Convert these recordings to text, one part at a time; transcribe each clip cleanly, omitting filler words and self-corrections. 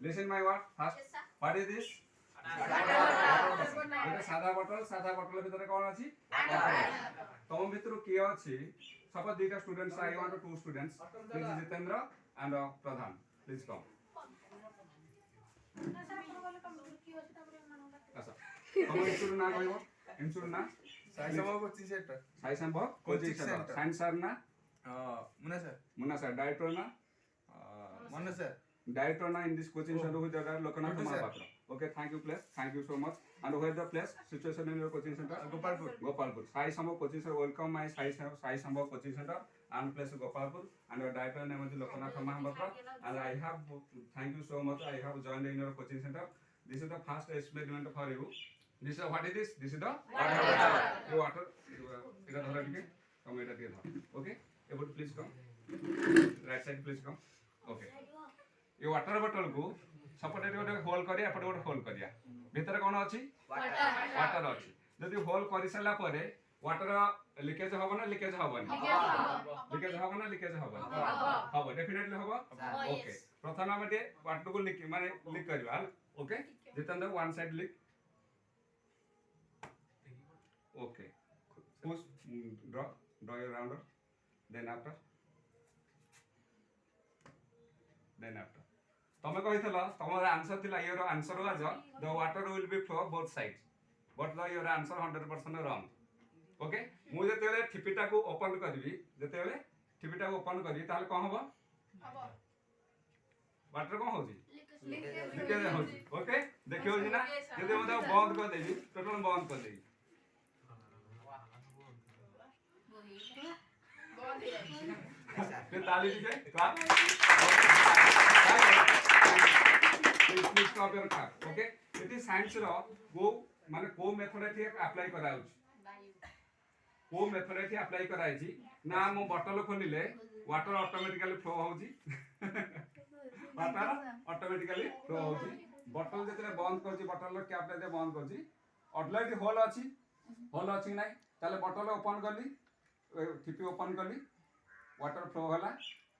Listen my word first. What is this? এটা সাদা bottle ভিতরে কোন আছে? তম ভিতর কি আছে? suppose দুইটা students I want two students. This is Jitendra and Pradhan. Please come. আচ্ছা তম ইনস্টিটিউট না কইবো ইনস্টিটিউট না SAMBHAB coaching centre SAMBHAB coaching centre science sir না মুন্না স্যার ডাইরেক্টর না Manoj sir director na in this coaching center with the Lokanath Mahapatra. Okay, thank you place. Thank you so much. And where the place situation in your coaching center? Gopalpur. Sai Sambhav coaching center. Welcome my Sai Sambhav coaching center and place Gopalpur. And your director name is Lokanath Mahapatra. And I have thank you so much. I have joined in your coaching center. This is the first experiment for you. This is what is this? This is the water. Ita dhara dike. Come ita dike dhara. Okay. Everybody please come. Right side please come. Okay. ये water bottle को support गोटे whole करिया एपटे गोटे whole करिया भीतर कोन अछि water अछि जदि होल करि सला परे वाटर लीकेज होबो ना लीकेज होबनी लीकेज होबो ना लीकेज होबनी होबो डेफिनेटली होबो ओके प्रथम हम दे वाटर को लीक माने लीक करबा ओके जितन the one side leak okay push draw your rounder then after तमे कहितला तमर आंसर थिला your answer was the water will be flow both sides but the your answer 100% wrong okay मु जेतेले ठिपिटा को ओपन करबी जेतेले ठिपिटा को ओपन करबी ताले कोन होबो वाटर कोन होजी लीकेज होजी ओके देखियो जी ना जदि मते बंद कर देबी टोटल बंद कर देबी ताली दीजिए clap please stop your clap okay it is science ro go माने को मेथड एठी अप्लाई कराउ को मेथड एठी अप्लाई कराइ छी ना मो बोतल खोलिले वाटर ऑटोमेटिकली फ्लो होउची वाटर ऑटोमेटिकली फ्लो होउची बोतल जेतरे बंद करची बोतल कैप ले बंद करची ऑलरेडी होल अछि नै ताले बोतल ओपन करली टिपी ओपन करली वाटर फ्लो होला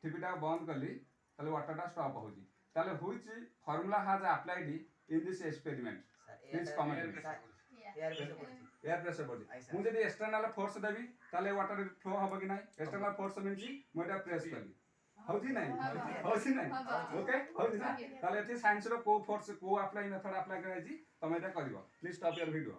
टिपीटा बंद करली ताले वाटरटा स्टॉप होउची ताले which formula has applied in this experiment please comment air pressure body मु जदी एक्सटर्नल फोर्स देबी ताले वाटर फ्लो होबो कि नै एक्सटर्नल फोर्स मींस मु एटा प्रेस करली होउची नै ओके होउची ताले एठी साइंस रो को फोर्स को अप्लाई मेथड अप्लाई कराई छी तमे एटा करिवो प्लीज स्टॉप योर वीडियो